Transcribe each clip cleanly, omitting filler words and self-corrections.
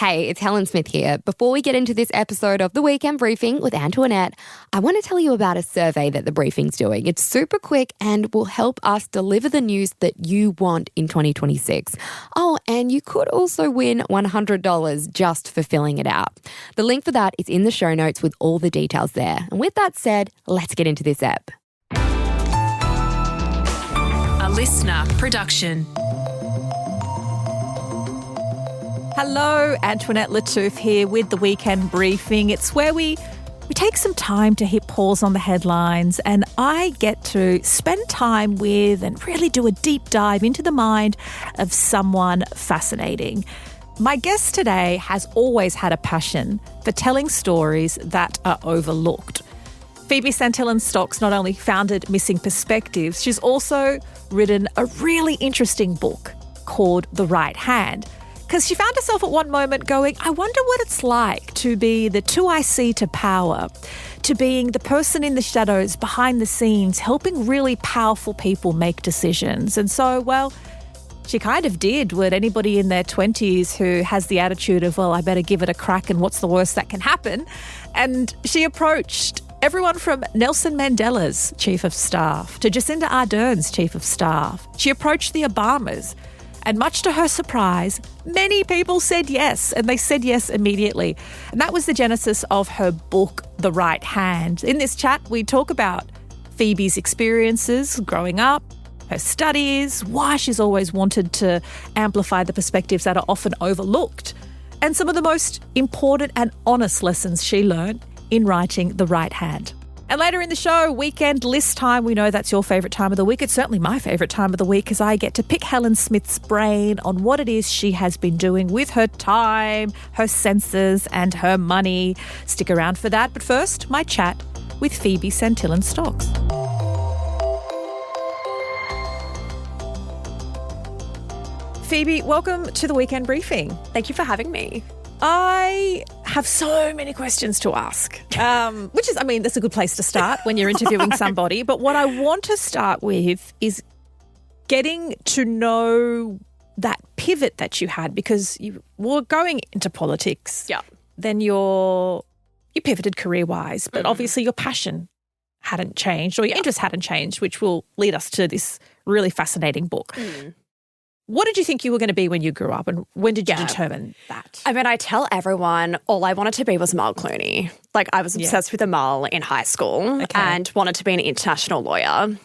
Hey, it's Helen Smith here. Before we get into this episode of The Weekend Briefing with Antoinette, I want to tell you about a survey that The Briefing's doing. It's super quick and will help us deliver the news that you want in 2026. Oh, and you could also win $100 just for filling it out. The link for that is in the show notes with all the details there. And with that said, let's get into this ep. A listener production. Hello, Antoinette Lattouf here with The Weekend Briefing. It's where we take some time to hit pause on the headlines and I get to spend time with and really do a deep dive into the mind of someone fascinating. My guest today has always had a passion for telling stories that are overlooked. Phoebe Santillan-Stocks not only founded Missing Perspectives, she's also written a really interesting book called The Right Hand. Because she found herself at one moment going, I wonder what it's like to be the 2IC to power, to being the person in the shadows, behind the scenes, helping really powerful people make decisions. And so, well, she kind of did what anybody in their 20s who has the attitude of, well, I better give it a crack and what's the worst that can happen? And she approached everyone from Nelson Mandela's chief of staff to Jacinda Ardern's chief of staff. She approached the Obamas. And much to her surprise, many people said yes, and they said yes immediately. And that was the genesis of her book, The Right Hand. In this chat, we talk about Phoebe's experiences growing up, her studies, why she's always wanted to amplify the perspectives that are often overlooked, and some of the most important and honest lessons she learned in writing The Right Hand. And later in the show, weekend list time. We know that's your favourite time of the week. It's certainly my favourite time of the week as I get to pick Helen Smith's brain on what it is she has been doing with her time, her senses and her money. Stick around for that. But first, my chat with Phoebe Santillan-Stocks. Phoebe, welcome to the Weekend Briefing. Thank you for having me. I have so many questions to ask, which is, that's a good place to start when you're interviewing somebody. But what I want to start with is getting to know that pivot that you had because you were going into politics. Yeah. Then you pivoted career-wise, but obviously your passion hadn't changed or your interest hadn't changed, which will lead us to this really fascinating book. What did you think you were going to be when you grew up and when did you determine that? I tell everyone all I wanted to be was Mel Clooney. I was obsessed with Mel in high school and wanted to be an international lawyer.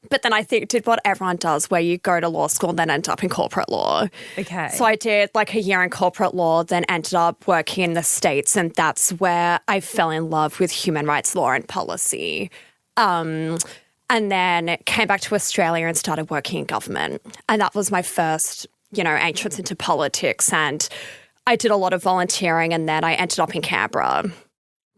But then I did what everyone does where you go to law school and then end up in corporate law. Okay. So I did a year in corporate law, then ended up working in the States, and that's where I fell in love with human rights law and policy. And then came back to Australia and started working in government. And that was my first, entrance into politics. And I did a lot of volunteering and then I ended up in Canberra,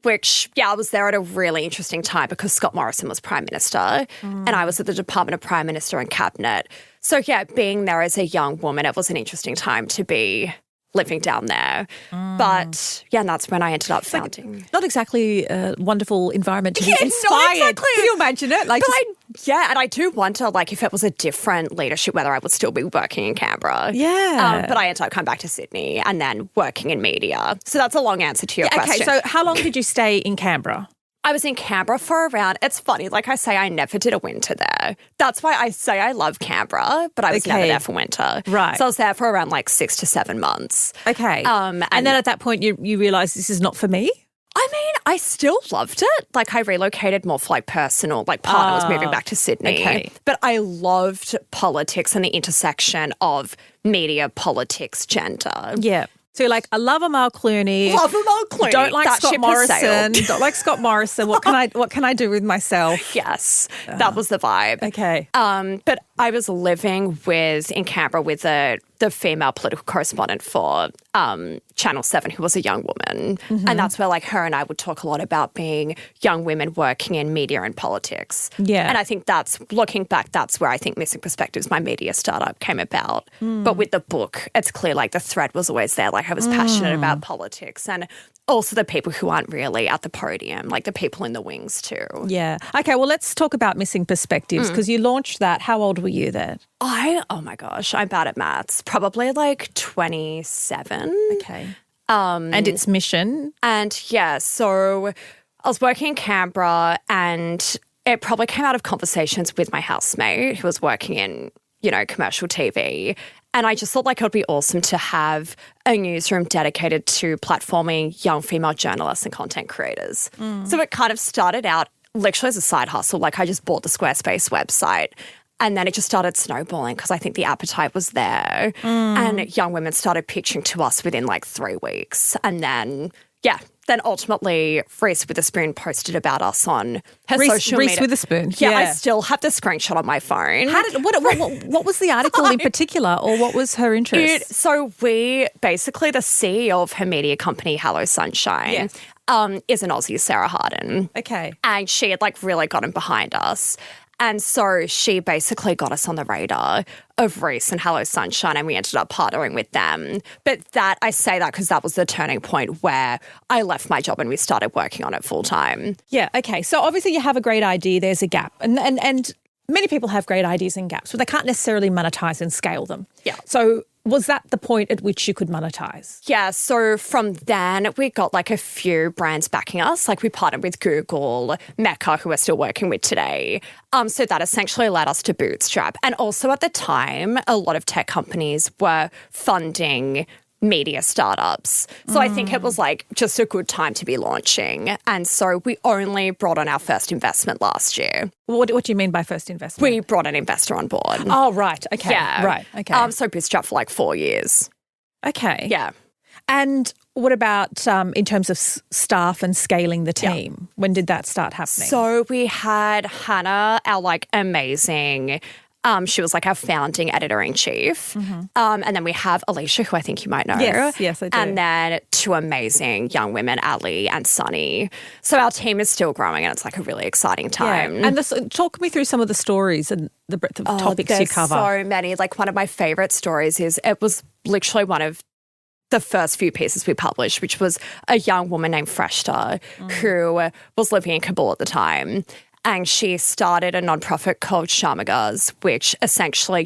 which, I was there at a really interesting time because Scott Morrison was Prime Minister and I was at the Department of Prime Minister and Cabinet. So, being there as a young woman, it was an interesting time to be living down there. But, and that's when I ended up founding. Not exactly a wonderful environment to be inspired. Not exactly. Can you imagine it? And I do wonder, if it was a different leadership, whether I would still be working in Canberra. Yeah. But I ended up coming back to Sydney and then working in media. So that's a long answer to your question. Okay, so how long did you stay in Canberra? I was in Canberra for around, it's funny, I say, I never did a winter there. That's why I say I love Canberra, but I was never there for winter. Right. So I was there for around 6 to 7 months. Okay. And then at that point you realised this is not for me? I still loved it. I relocated more for personal, partner was moving back to Sydney. Okay. But I loved politics and the intersection of media, politics, gender. Yeah. So you're I love a Mel Clooney. Love a Mel Clooney. Don't like that Scott Morrison. Don't like Scott Morrison. What can I do with myself? Yes, that was the vibe. Okay. But I was living in Canberra with the female political correspondent for Channel 7 who was a young woman. Mm-hmm. And that's where her and I would talk a lot about being young women working in media and politics. Yeah. And I think looking back, that's where I think Missing Perspectives, my media startup, came about. But with the book, it's clear the thread was always there. I was passionate about politics and also the people who aren't really at the podium, the people in the wings too. Yeah. Okay, well, let's talk about Missing Perspectives because you launched that. How old were you then? Oh my gosh, I'm bad at maths. Probably 27. Okay. And its mission? And yeah, so I was working in Canberra, and it probably came out of conversations with my housemate who was working in, commercial TV. And I just thought like it would be awesome to have a newsroom dedicated to platforming young female journalists and content creators. So it kind of started out literally as a side hustle. Like I just bought the Squarespace website, and then it just started snowballing because I think the appetite was there. And young women started pitching to us within like 3 weeks. And then, then ultimately Reese Witherspoon posted about us on her social media. Reese Witherspoon. Yeah, I still have the screenshot on my phone. What was the article in particular, or what was her interest? So the CEO of her media company, Hello Sunshine, is an Aussie, Sarah Harden. Okay. And she had like really gotten behind us. And so she basically got us on the radar of Reese and Hello Sunshine, and we ended up partnering with them. But I say that because that was the turning point where I left my job and we started working on it full time. Yeah, okay. So obviously you have a great idea, there's a gap. And many people have great ideas and gaps, but they can't necessarily monetize and scale them. Yeah. So was that the point at which you could monetize? Yeah, so from then we got like a few brands backing us. Like we partnered with Google, Mecca, who we're still working with today. So that essentially allowed us to bootstrap. And also at the time, a lot of tech companies were funding media startups. So I think it was like just a good time to be launching. And so we only brought on our first investment last year. What do you mean by first investment? We brought an investor on board. Oh, right. Okay. Yeah. Right. Okay. So bootstrap for like 4 years. Okay. Yeah. And what about in terms of staff and scaling the team? When did that start happening? So we had Hannah, our like amazing she was like our founding editor-in-chief. And then we have Alicia, who I think you might know. Yes, I do. And then 2 amazing young women, Ali and Sunny. So our team is still growing, and it's like a really exciting time. Yeah. And talk me through some of the stories and the breadth of topics you cover. So many. Like one of my favorite stories is it was literally one of the first few pieces we published, which was a young woman named Freshta who was living in Kabul at the time. And she started a nonprofit called Sharmagas, which essentially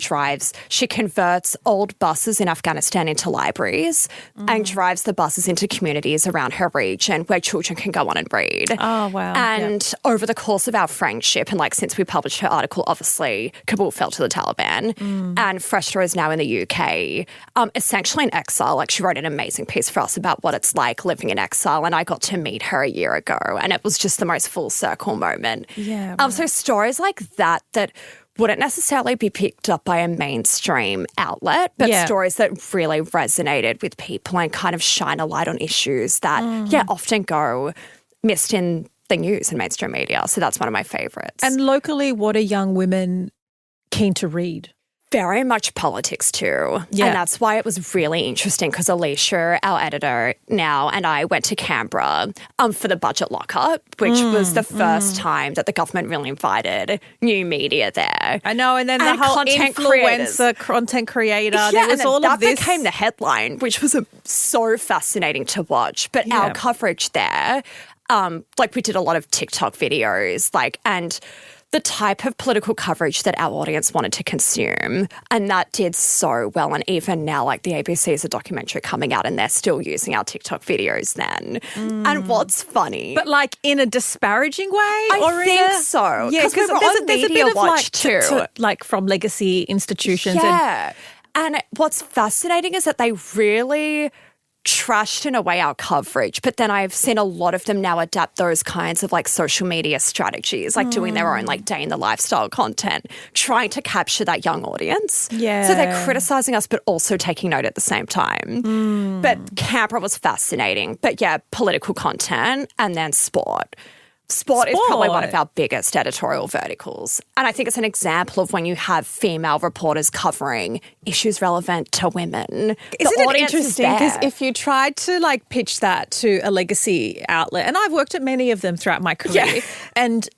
she converts old buses in Afghanistan into libraries and drives the buses into communities around her region where children can go on and read. Oh, wow. And over the course of our friendship, and like since we published her article, obviously Kabul fell to the Taliban, and Freshta is now in the UK, essentially in exile. Like she wrote an amazing piece for us about what it's like living in exile, and I got to meet her a year ago, and it was just the most full circle moment. Yeah. Right. So stories like that wouldn't necessarily be picked up by a mainstream outlet, but stories that really resonated with people and kind of shine a light on issues that, often go missed in the news and mainstream media. So that's one of my favorites. And locally, what are young women keen to read? Very much politics too. Yeah. And that's why it was really interesting because Alicia, our editor now, and I went to Canberra for the budget lockup, which was the first time that the government really invited new media there. I know, and then the whole content creator, there was all of this. That became the headline, which was so fascinating to watch. But our coverage there, like we did a lot of TikTok videos, and the type of political coverage that our audience wanted to consume. And that did so well. And even now, like the ABC is a documentary coming out and they're still using our TikTok videos then. And what's funny. But like in a disparaging way? I think so. Yeah, because there's a bit of watch too. Like from legacy institutions. Yeah. And what's fascinating is that they really trashed in a way our coverage, but then I've seen a lot of them now adapt those kinds of like social media strategies, like doing their own like day in the lifestyle content, trying to capture that young audience. Yeah. So they're criticizing us, but also taking note at the same time. But Canberra was fascinating. But yeah, political content and then sport. Sport is probably one of our biggest editorial verticals. And I think it's an example of when you have female reporters covering issues relevant to women. Isn't it interesting? Because if you tried to like pitch that to a legacy outlet, and I've worked at many of them throughout my career, and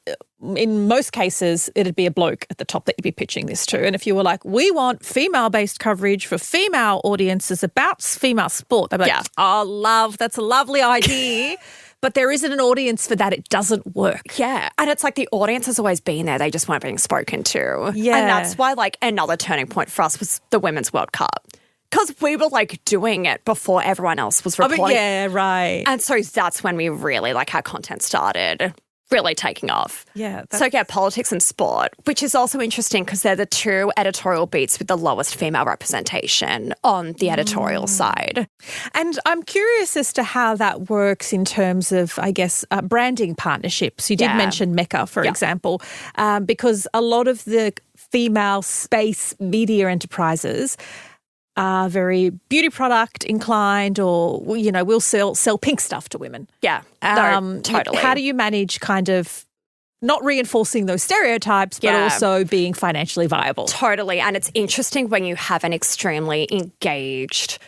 in most cases, it'd be a bloke at the top that you'd be pitching this to. And if you were like, we want female-based coverage for female audiences about female sport, they'd be like, oh, love, that's a lovely idea. But there isn't an audience for that. It doesn't work. Yeah. And it's like the audience has always been there. They just weren't being spoken to. Yeah. And that's why like another turning point for us was the Women's World Cup. because we were like doing it before everyone else was reporting. Yeah, right. And so that's when we really like our content started really taking off. Yeah. So yeah, politics and sport, which is also interesting because they're the two editorial beats with the lowest female representation on the editorial side. And I'm curious as to how that works in terms of, I guess, branding partnerships. You did mention Mecca, for example, because a lot of the female space media enterprises are very beauty product inclined, or, you know, will sell pink stuff to women. Yeah, no, totally. How do you manage kind of not reinforcing those stereotypes, but also being financially viable? Totally. And it's interesting when you have an extremely engaged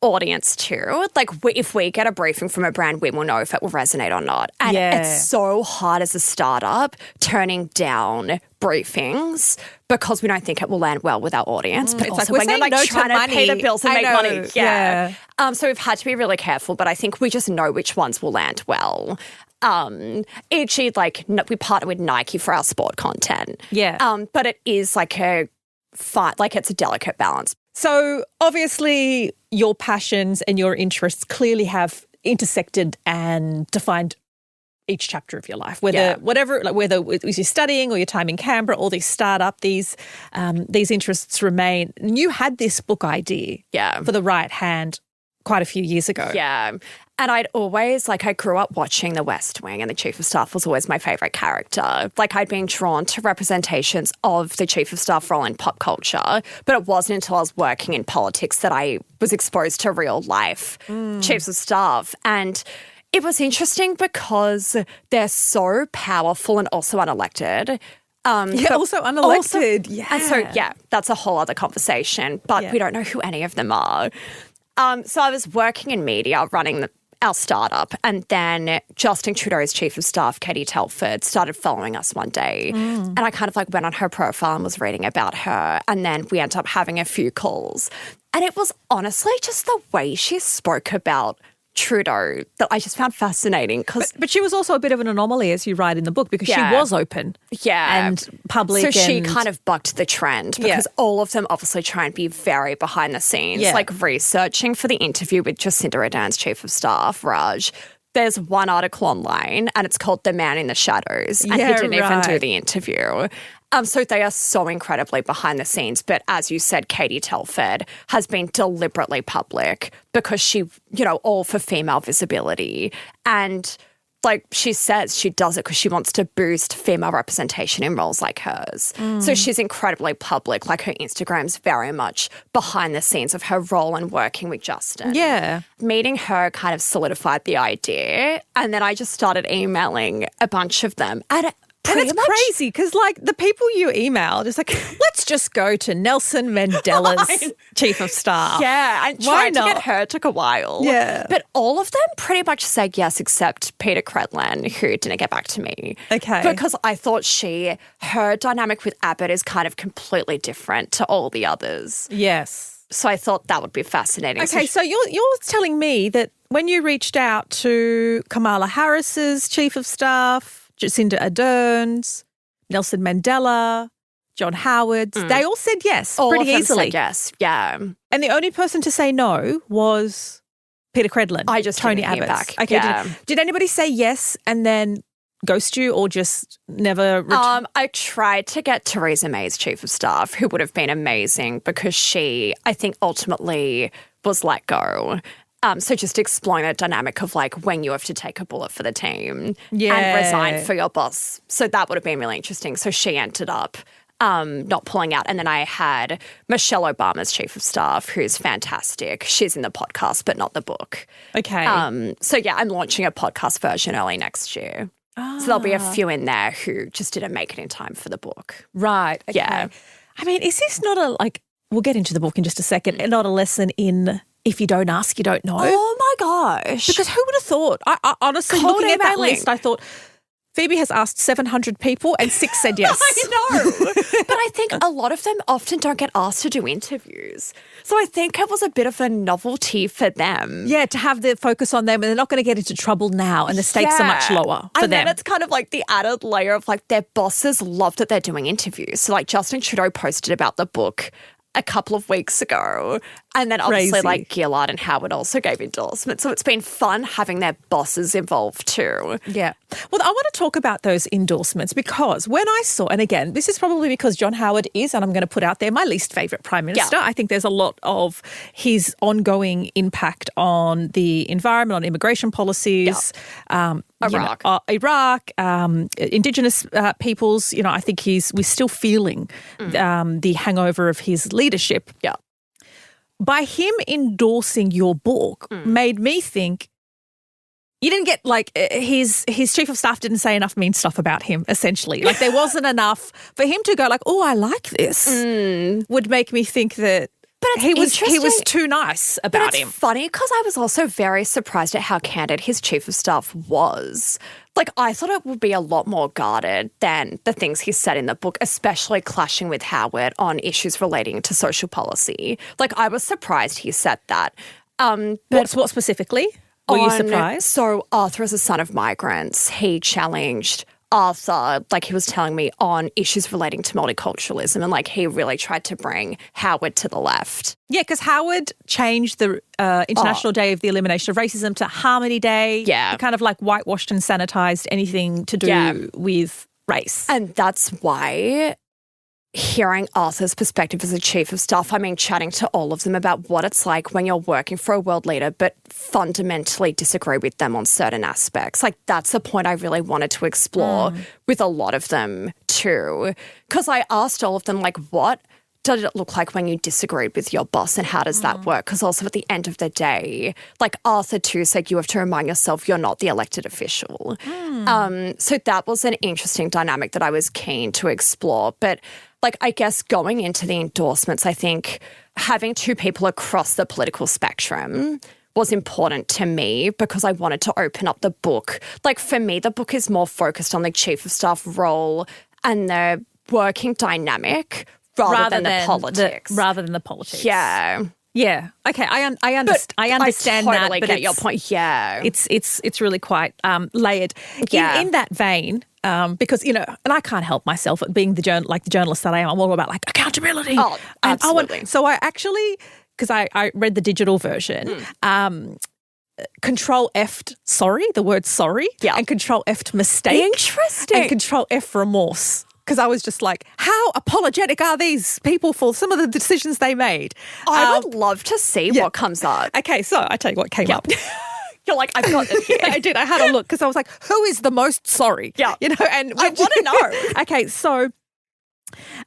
audience too. Like if we get a briefing from a brand, we will know if it will resonate or not. And it's so hard as a startup turning down briefings because we don't think it will land well with our audience. But It's also like we're when you're saying like no trying to to money. pay the bills and I make know, money. Yeah. So we've had to be really careful, but I think we just know which ones will land well. E.g., like we partner with Nike for our sport content. Yeah. But it is like a fight, like it's a delicate balance. So obviously your passions and your interests clearly have intersected and defined each chapter of your life, whether it was your studying or your time in Canberra or these startup, these interests remain. And you had this book idea for The Right Hand quite a few years ago. Yeah. And I'd always, like, I grew up watching The West Wing and the Chief of Staff was always my favourite character. Like, I'd been drawn to representations of the Chief of Staff role in pop culture, but it wasn't until I was working in politics that I was exposed to real life Chiefs of Staff. And it was interesting because they're so powerful and also unelected. Also unelected. And so, that's a whole other conversation, but we don't know who any of them are. So I was working in media running our startup, and then Justin Trudeau's Chief of Staff, Katie Telford, started following us one day. And I kind of like went on her profile and was reading about her, and then we ended up having a few calls. And it was honestly just the way she spoke about Trudeau that I just found fascinating. But she was also a bit of an anomaly, as you write in the book, because she was open and public. So she kind of bucked the trend because all of them obviously try and be very behind the scenes, like researching for the interview with Jacinda Ardern's Chief of Staff, Raj. There's one article online and it's called The Man in the Shadows, and he didn't even do the interview. So they are so incredibly behind the scenes. But as you said, Katie Telford has been deliberately public because she, you know, all for female visibility. And like she says, she does it because she wants to boost female representation in roles like hers. So she's incredibly public. Like her Instagram's very much behind the scenes of her role and working with Justin. Yeah. Meeting her kind of solidified the idea. And then I just started emailing a bunch of them. And it's crazy because, like, the people you emailed, it's like, let's just go to Nelson Mandela's Chief of Staff. Yeah, and trying to get her took a while. Yeah. But all of them pretty much said yes, except Peter Credlin, who didn't get back to me. Okay. Because I thought her dynamic with Abbott is kind of completely different to all the others. Yes. So I thought that would be fascinating. Okay, so you're telling me that when you reached out to Kamala Harris's Chief of Staff, Jacinda Ardern's, Nelson Mandela, John Howard's, they all said yes pretty easily. Said yes, yeah. And the only person to say no was Peter Credlin. I just Tony didn't hear Abbott. back. Okay, did anybody say yes and then ghost you or just never I tried to get Theresa May's Chief of Staff, who would have been amazing because she, I think, ultimately was let go. So just exploring the dynamic of like when you have to take a bullet for the team and resign for your boss. So that would have been really interesting. So she ended up not pulling out. And then I had Michelle Obama's Chief of Staff, who's fantastic. She's in the podcast, but not the book. Okay. So yeah, I'm launching a podcast version early next year. So there'll be a few in there who just didn't make it in time for the book. Right. Okay. Yeah. I mean, is this not we'll get into the book in just a second, and not a lesson in if you don't ask, you don't know? Oh my gosh. Because who would have thought? I honestly, looking at that list, I thought Phoebe has asked 700 people and 6 said yes. I know. But I think a lot of them often don't get asked to do interviews. So I think it was a bit of a novelty for them. Yeah, to have the focus on them, and they're not going to get into trouble now, and the stakes are much lower for them. And then it's kind of like the added layer of like their bosses love that they're doing interviews. So like Justin Trudeau posted about the book a couple of weeks ago And then obviously Crazy. Gillard and Howard also gave endorsements. So it's been fun having their bosses involved too. Yeah. Well, I want to talk about those endorsements because when I saw, and again, this is probably because John Howard is, and I'm going to put out there, my least favourite Prime Minister. I think there's a lot of his ongoing impact on the environment, on immigration policies, Iraq, Indigenous peoples. I think we're still feeling the hangover of his leadership. Yeah. By him endorsing your book made me think you didn't get his chief of staff didn't say enough mean stuff about him, essentially. Like there wasn't enough for him to go like, oh, I like this would make me think that he was too nice about him. It's funny because I was also very surprised at how candid his chief of staff was. Like, I thought it would be a lot more guarded than the things he said in the book, especially clashing with Howard on issues relating to social policy. Like, I was surprised he said that. What specifically? Were you surprised? So Arthur is a son of migrants. He challenged Arthur, like he was telling me, on issues relating to multiculturalism, and he really tried to bring Howard to the left. Yeah, because Howard changed the International Day of the Elimination of Racism to Harmony Day. Yeah. He kind of whitewashed and sanitized anything to do with race. And that's why hearing Arthur's perspective as a chief of staff, chatting to all of them about what it's like when you're working for a world leader but fundamentally disagree with them on certain aspects. That's the point I really wanted to explore with a lot of them too. Because I asked all of them, what did it look like when you disagreed with your boss and how does that work? Because also at the end of the day, Arthur too said, you have to remind yourself you're not the elected official. So that was an interesting dynamic that I was keen to explore. But I guess going into the endorsements, I think having two people across the political spectrum was important to me because I wanted to open up the book. For me, the book is more focused on the chief of staff role and the working dynamic rather than the politics. Rather than the politics. Yeah. Yeah. Okay. I understand I totally that. Get your point. Yeah. It's really quite layered. Yeah. In that vein, because and I can't help myself at being the journalist that I am. I'm all about accountability. Oh, absolutely. So I actually, because I read the digital version. Control F'd sorry, the word sorry, and Control F'd mistake. Interesting. And Control F remorse. Because I was just like, how apologetic are these people for some of the decisions they made? I would love to see what comes up. Okay, so I tell you what came up. You're like, I've got it here. I did. I had a look because I was like, who is the most sorry? Yeah. And I want to know. Okay, so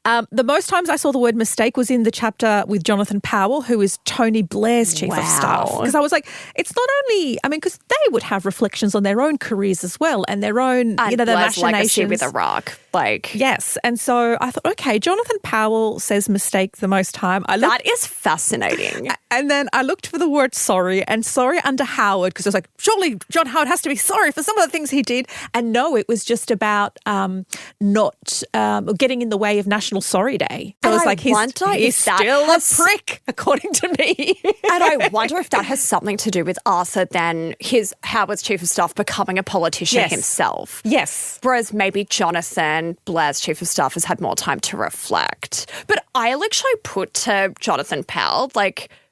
the most times I saw the word mistake was in the chapter with Jonathan Powell, who is Tony Blair's chief of staff. Because I was like, it's not only, because they would have reflections on their own careers as well and their own, and their Blair's machinations. legacy with Iraq. Yes. And so I thought, okay, Jonathan Powell says mistake the most time. That is fascinating. And then I looked for the word sorry and sorry under Howard because I was like, surely John Howard has to be sorry for some of the things he did. And no, it was just about not getting in the way of National Sorry Day. So I was like, he's still a prick, according to me. And I wonder if that has something to do with Arthur than Howard's chief of staff becoming a politician himself. Yes. Whereas maybe Jonathan, Blair's chief of staff, has had more time to reflect. But I literally put to Jonathan Powell,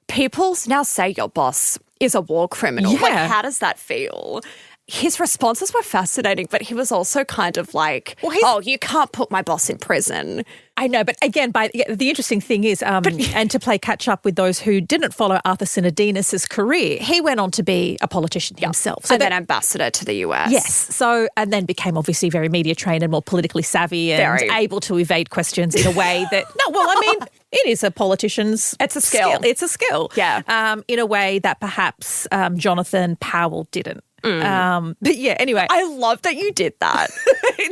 people now say your boss is a war criminal. Yeah. How does that feel? His responses were fascinating, but he was also kind of you can't put my boss in prison. I know, but again, the interesting thing is, and to play catch up with those who didn't follow Arthur Sinodinos' career, he went on to be a politician himself. So then ambassador to the US. Yes. So, and then became obviously very media trained and more politically savvy and able to evade questions in a way that, it is a politician's It's a skill. It's a skill. Yeah. In a way that perhaps Jonathan Powell didn't. But yeah, anyway. I love that you did that.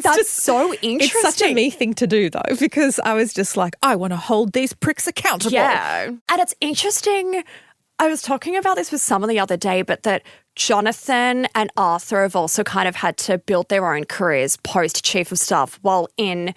That's so interesting. It's such a me thing to do, though, because I was just like, I want to hold these pricks accountable. Yeah. And it's interesting. I was talking about this with someone the other day, but that Jonathan and Arthur have also kind of had to build their own careers post-chief of staff while in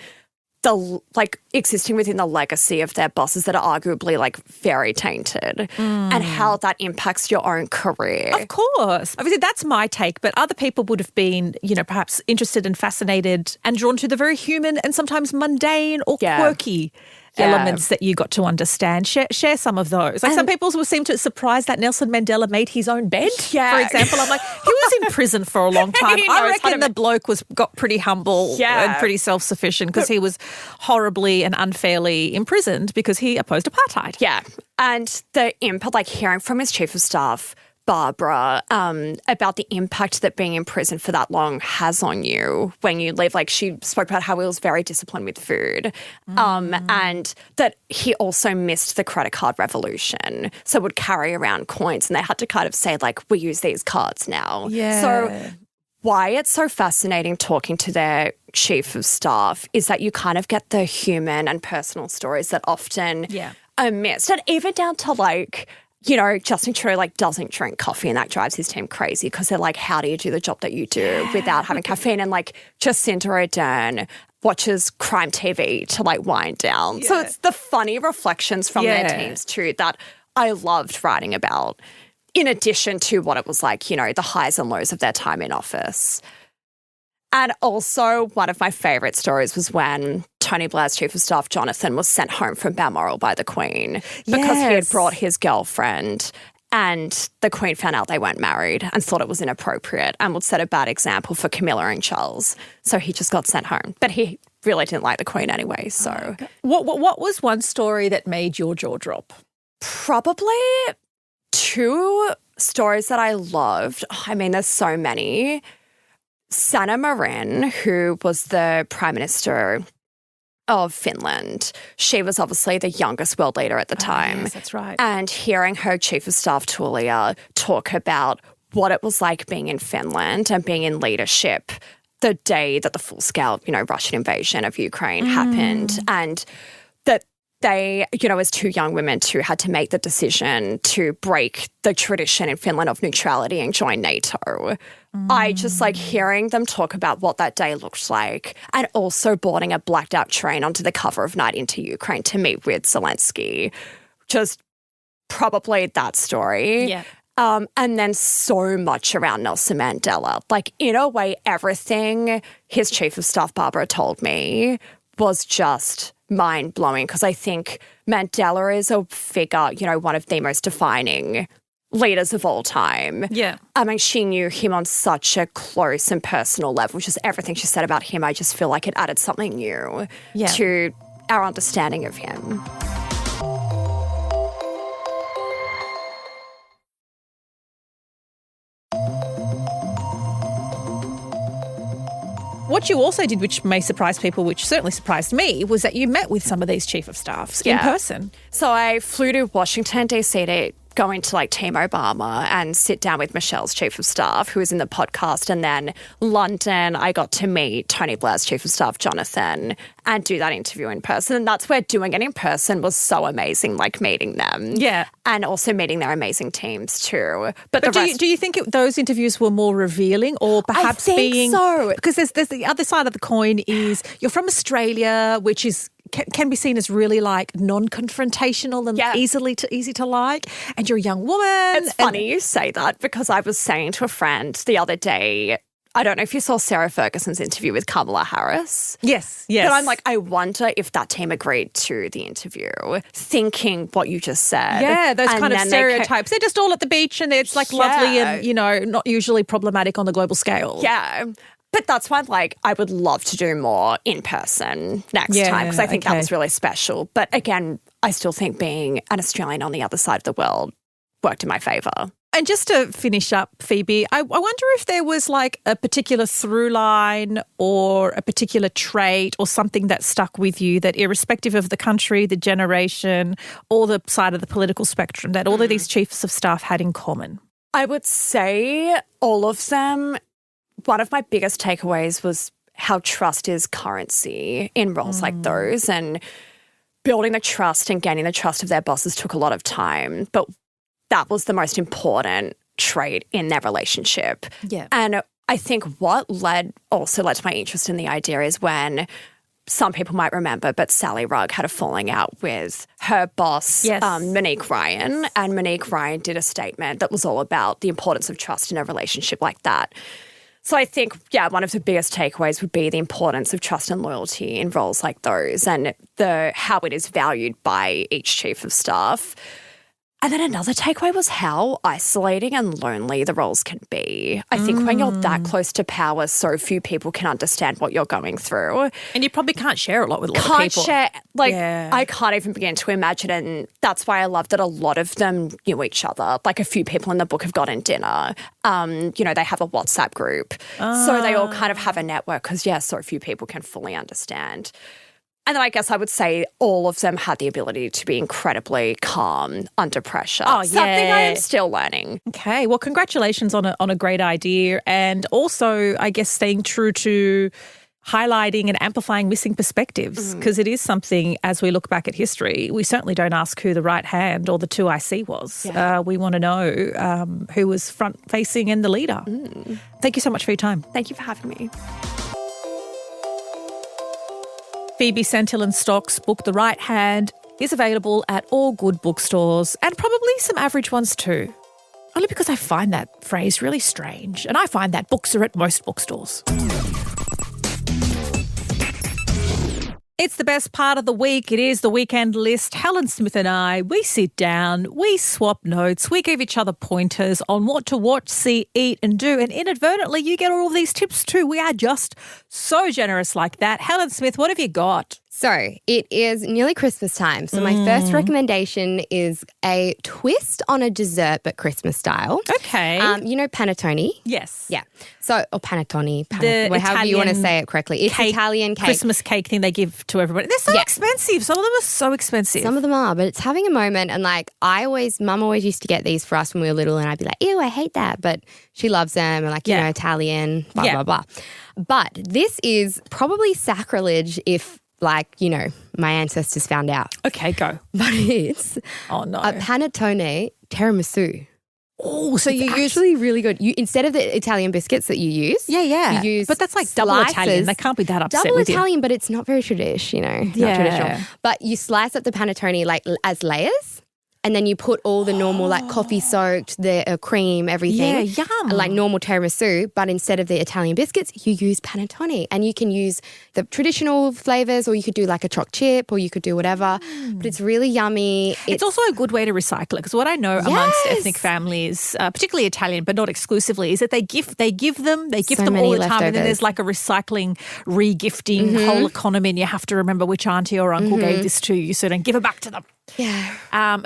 the existing within the legacy of their bosses that are arguably very tainted and how that impacts your own career. Of course. Obviously, that's my take, but other people would have been, perhaps interested and fascinated and drawn to the very human and sometimes mundane or quirky elements that you got to understand. Share some of those. Like some people will seem to surprised that Nelson Mandela made his own bed, for example. I'm like, he was in prison for a long time. I reckon the bloke got pretty humble and pretty self-sufficient because he was horribly and unfairly imprisoned because he opposed apartheid. Yeah. And the input, like hearing from his chief of staff, Barbara, about the impact that being in prison for that long has on you when you leave. Like she spoke about how he was very disciplined with food and that he also missed the credit card revolution. So would carry around coins and they had to kind of say like, we use these cards now. Yeah. So why it's so fascinating talking to their chief of staff is that you kind of get the human and personal stories that often are missed. And even down to like, you know, Justin Trudeau like doesn't drink coffee and that drives his team crazy because they're like, how do you do the job that you do without having caffeine? And like Jacinda Ardern watches crime TV to like wind down. So it's the funny reflections from their teams too that I loved writing about, in addition to what it was like, you know, the highs and lows of their time in office. And also one of my favourite stories was when Tony Blair's chief of staff, Jonathan, was sent home from Balmoral by the Queen because he had brought his girlfriend and the Queen found out they weren't married and thought it was inappropriate and would set a bad example for Camilla and Charles. So he just got sent home. But he really didn't like the Queen anyway, so. What was one story that made your jaw drop? Probably two stories that I loved. I mean, there's so many. Sanna Marin, who was the Prime Minister of Finland, she was obviously the youngest world leader at the time. Yes, that's right. And hearing her chief of staff, Tuulia, talk about what it was like being in Finland and being in leadership the day that the full-scale, you know, Russian invasion of Ukraine happened, and that they, you know, as two young women too, had to make the decision to break the tradition in Finland of neutrality and join NATO. I just like hearing them talk about what that day looked like and also boarding a blacked out train onto the cover of Night into Ukraine to meet with Zelensky. Just probably that story. Yeah. And then so much around Nelson Mandela. Like in a way, everything his chief of staff, Barbara, told me was just mind-blowing because I think Mandela is a figure, you know, one of the most defining leaders of all time. Yeah. I mean, she knew him on such a close and personal level, which is everything she said about him. I just feel like it added something new to our understanding of him. What you also did, which may surprise people, which certainly surprised me, was that you met with some of these chief of staffs in person. So I flew to Washington, D.C. to go into like Team Obama and sit down with Michelle's chief of staff, who was in the podcast. And then London, I got to meet Tony Blair's chief of staff, Jonathan, and do that interview in person. And that's where doing it in person was so amazing, like meeting them. Yeah. And also meeting their amazing teams too. But do you think those interviews were more revealing or perhaps I think so. Because there's the other side of the coin is you're from Australia, which is can be seen as really like non-confrontational and easy to like, and you're a young woman. It's funny you say that because I was saying to a friend the other day, I don't know if you saw Sarah Ferguson's interview with Kamala Harris. Yes. But I'm like, I wonder if that team agreed to the interview, thinking what you just said. Yeah, those kind of stereotypes. They're just all at the beach and it's like lovely and, you know, not usually problematic on the global scale. Yeah. But that's why, like, I would love to do more in person next time because I think that was really special. But again, I still think being an Australian on the other side of the world worked in my favour. And just to finish up, Phoebe, I wonder if there was like a particular through line or a particular trait or something that stuck with you that irrespective of the country, the generation, or the side of the political spectrum that all of these chiefs of staff had in common. I would say all of them. One of my biggest takeaways was how trust is currency in roles like those, and building the trust and gaining the trust of their bosses took a lot of time, but that was the most important trait in their relationship. Yeah. And I think what also led to my interest in the idea is when some people might remember, but Sally Rugg had a falling out with her boss, Monique Ryan, and Monique Ryan did a statement that was all about the importance of trust in a relationship like that. So I think, one of the biggest takeaways would be the importance of trust and loyalty in roles like those and how it is valued by each chief of staff. And then another takeaway was how isolating and lonely the roles can be. I think when you're that close to power, so few people can understand what you're going through. And you probably can't share a lot with a lot of people. I can't even begin to imagine. And that's why I love that a lot of them knew each other. Like a few people in the book have gotten dinner. They have a WhatsApp group. So they all kind of have a network because, so few people can fully understand. And then I guess I would say all of them had the ability to be incredibly calm under pressure. Oh, yeah. Something I am still learning. Okay. Well, congratulations on a great idea. And also, I guess, staying true to highlighting and amplifying missing perspectives, because it is something, as we look back at history, we certainly don't ask who the right hand or the 2IC was. Yeah. We want to know who was front-facing and the leader. Thank you so much for your time. Thank you for having me. Phoebe Santillan-Stocks' book, The Right Hand, is available at all good bookstores and probably some average ones too. Only because I find that phrase really strange, and I find that books are at most bookstores. It's the best part of the week. It is the weekend list. Helen Smith and I, we sit down, we swap notes, we give each other pointers on what to watch, see, eat and do. And inadvertently, you get all of these tips too. We are just so generous like that. Helen Smith, what have you got? So it is nearly Christmas time. So my first recommendation is a twist on a dessert, but Christmas style. Okay. Panettone? Yes. Yeah. So, or panettone, The however you want to Italian say it correctly. It's Italian cake. Christmas cake thing they give to everybody. They're so expensive. Some of them are so expensive. Some of them are, but it's having a moment. And Mum always used to get these for us when we were little, and I'd be like, ew, I hate that. But she loves them, and Italian, blah, blah, blah. But this is probably sacrilege if my ancestors found out. Okay, go. But it's a panettone tiramisu. Oh, so it's actually really good. You instead of the Italian biscuits that you use, you use but that's like double Italian. They can't be that upset double with Italian, you. but it's not very not traditional. But you slice up the panettone as layers. And then you put all the normal coffee soaked, the cream, everything. Yeah, yum. Like normal tiramisu, but instead of the Italian biscuits, you use panettone. And you can use the traditional flavors, or you could do like a choc chip, or you could do whatever. But it's really yummy. It's also a good way to recycle it, because what I know amongst ethnic families, particularly Italian, but not exclusively, is that they give them all the time, and then there's like a recycling, re-gifting whole economy, and you have to remember which auntie or uncle gave this to you, so don't give it back to them. Yeah.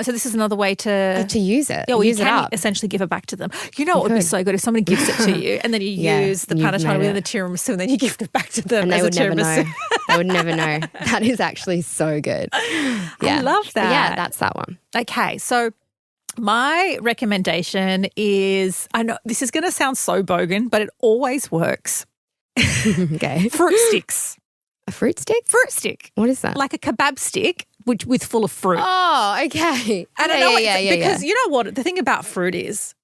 So this is another way to use it. Yeah, well, use you it can up. essentially give it back to them. You know what would be so good if somebody gives it to you, and then you use the panettone with the tiramisu, and then you give it back to them, and they would never know. tiramisu. They would never know. That is actually so good. Yeah. I love that. Yeah, that's that one. Okay, so my recommendation is, I know this is going to sound so bogan, but it always works. Okay. Fruit sticks. A fruit stick? Fruit stick. What is that? Like a kebab stick, with full of fruit. Oh, okay. And I know because you know what? The thing about fruit is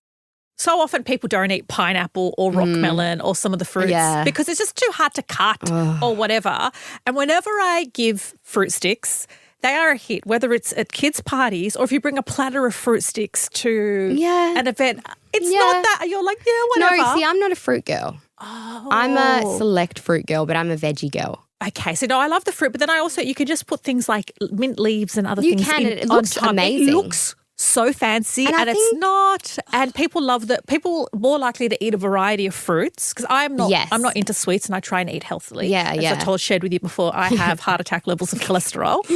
so often people don't eat pineapple or rock melon or some of the fruits because it's just too hard to cut or whatever. And whenever I give fruit sticks, they are a hit, whether it's at kids' parties or if you bring a platter of fruit sticks to an event. It's not that you're like, whatever. No, see, I'm not a fruit girl. Oh. I'm a select fruit girl, but I'm a veggie girl. Okay, so no, I love the fruit, but then you can just put things like mint leaves and other things in. You can, it looks amazing. It looks so fancy and it's not. And people love that. People more likely to eat a variety of fruits because I'm not into sweets and I try and eat healthily. Yeah, As I shared with you before, I have heart attack levels of cholesterol.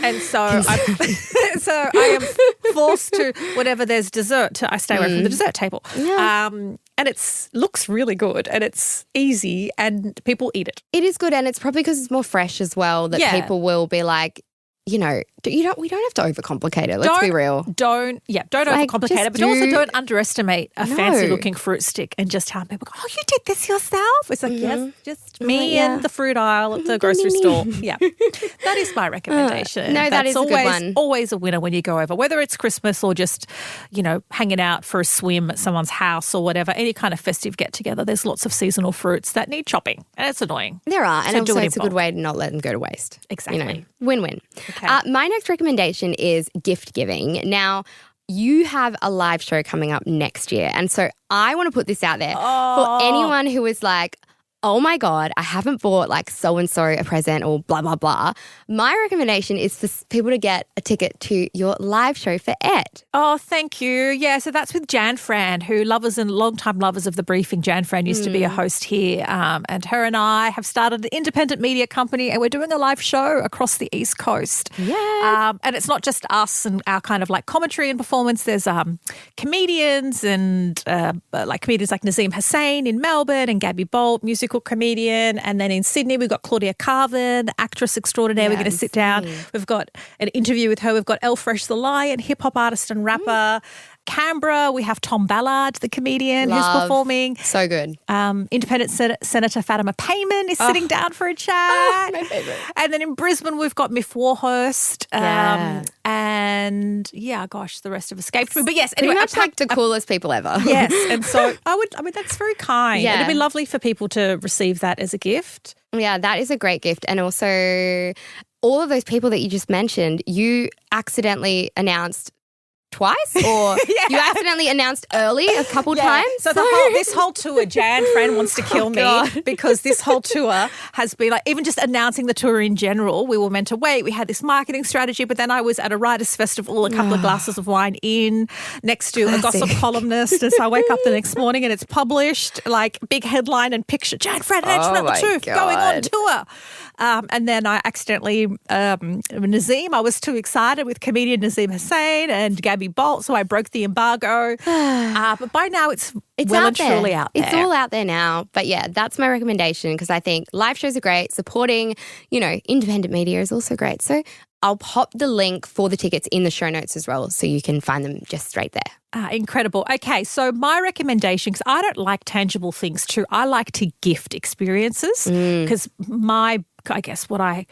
And so I am forced to, whenever there's dessert, I stay away from the dessert table. Yeah. And it looks really good and it's easy and people eat it. It is good, and it's probably because it's more fresh as well that people will be like, we don't have to overcomplicate it. Let's be real. Don't overcomplicate it, but also don't underestimate a fancy looking fruit stick and just have people go, oh, you did this yourself? It's like, yes, just me and the fruit aisle at the grocery store. Yeah. That is my recommendation. That is a good one. Always a winner when you go over, whether it's Christmas or just, hanging out for a swim at someone's house or whatever, any kind of festive get together. There's lots of seasonal fruits that need chopping and it's annoying. There are. And so also it's a good way to not let them go to waste. Exactly. Win-win. Okay. My next recommendation is gift giving. Now, you have a live show coming up next year. And so I want to put this out there for anyone who is like, oh my God, I haven't bought like so-and-so a present or blah, blah, blah. My recommendation is for people to get a ticket to your live show for Ed. Oh, thank you. Yeah, so that's with Jan Fran, who lovers and long-time lovers of The Briefing. Jan Fran used to be a host here, and her and I have started an independent media company, and we're doing a live show across the East Coast. Yeah. And it's not just us and our kind of like commentary and performance. There's comedians and comedians like Nazim Hussain in Melbourne and Gabby Bolt, musical comedian. And then in Sydney, we've got Claudia Carvin, actress extraordinaire. We're going to sit down. We've got an interview with her. We've got Elle Fresh the Lion, hip-hop artist and rapper. Canberra, we have Tom Ballard, the comedian, who's performing. So good. Independent Senator Fatima Payman is sitting down for a chat. My favourite. And then in Brisbane, we've got Miff Warhurst. And the rest have escaped me. But yes, Pretty anyway, much like the coolest people ever. Yes, and so that's very kind. Yeah. It'd be lovely for people to receive that as a gift. Yeah, that is a great gift. And also all of those people that you just mentioned, you accidentally announced twice or you accidentally announced early a couple times. So this whole tour, Jan Fran wants to kill me because this whole tour has been like, even just announcing the tour in general, we were meant to wait. We had this marketing strategy, but then I was at a writers' festival, a couple of glasses of wine in, next to a gossip columnist. And so I wake up the next morning and it's published, like big headline and picture, Jan Fran and Antoinette Lattouf going on tour. And then I accidentally, Nazim, I was too excited with comedian Nazim Hussain and Gabby Bolt, so I broke the embargo. But by now it's well and truly out there. It's all out there now. But yeah, that's my recommendation because I think live shows are great. Supporting, independent media is also great. So I'll pop the link for the tickets in the show notes as well so you can find them just straight there. Incredible. Okay, so my recommendation, because I don't like tangible things too, I like to gift experiences because what I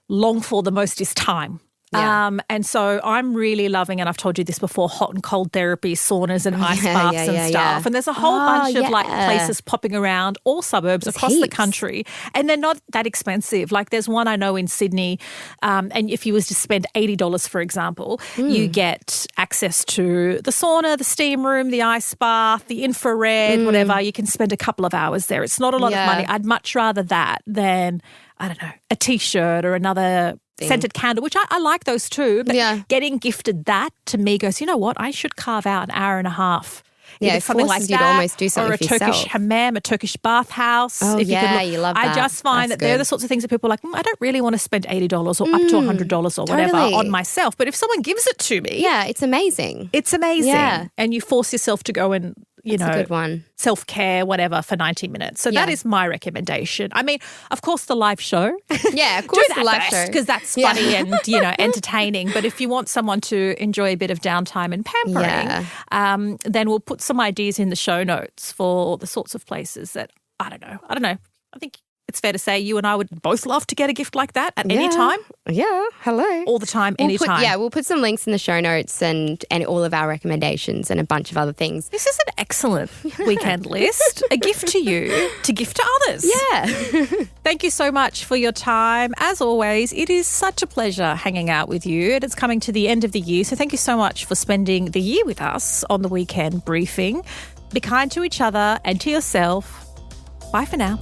long for the most is time. Yeah. And so I'm really loving, and I've told you this before, hot and cold therapy, saunas and ice baths and stuff. Yeah. And there's a whole bunch of like places popping around all suburbs across the country. And they're not that expensive. Like there's one I know in Sydney, and if you was to spend $80, for example, you get access to the sauna, the steam room, the ice bath, the infrared, whatever. You can spend a couple of hours there. It's not a lot of money. I'd much rather that than, I don't know, a T-shirt or another scented candle, which I like those too. But getting gifted that to me goes, you know what? I should carve out an hour and a half. Yeah, it something like forces you that, to almost do something or a for Turkish yourself. hammam, a Turkish bathhouse. Oh, you love that. I just find that they're the sorts of things that people are like, I don't really want to spend $80 or up to $100 or whatever on myself. But if someone gives it to me. Yeah, it's amazing. It's amazing. Yeah. And you force yourself to go and, That's a good one. self-care, whatever, for 90 minutes. So that is my recommendation. I mean, of course, the live show. Yeah, of course, the live show. Because that's funny and, entertaining. But if you want someone to enjoy a bit of downtime and pampering, then we'll put some ideas in the show notes for the sorts of places that, I don't know. I think it's fair to say you and I would both love to get a gift like that at any time. Yeah, hello. All the time, anytime. We'll put some links in the show notes and all of our recommendations and a bunch of other things. This is an excellent weekend list. A gift to you to gift to others. Yeah. Thank you so much for your time. As always, it is such a pleasure hanging out with you. And it's coming to the end of the year. So thank you so much for spending the year with us on the Weekend Briefing. Be kind to each other and to yourself. Bye for now.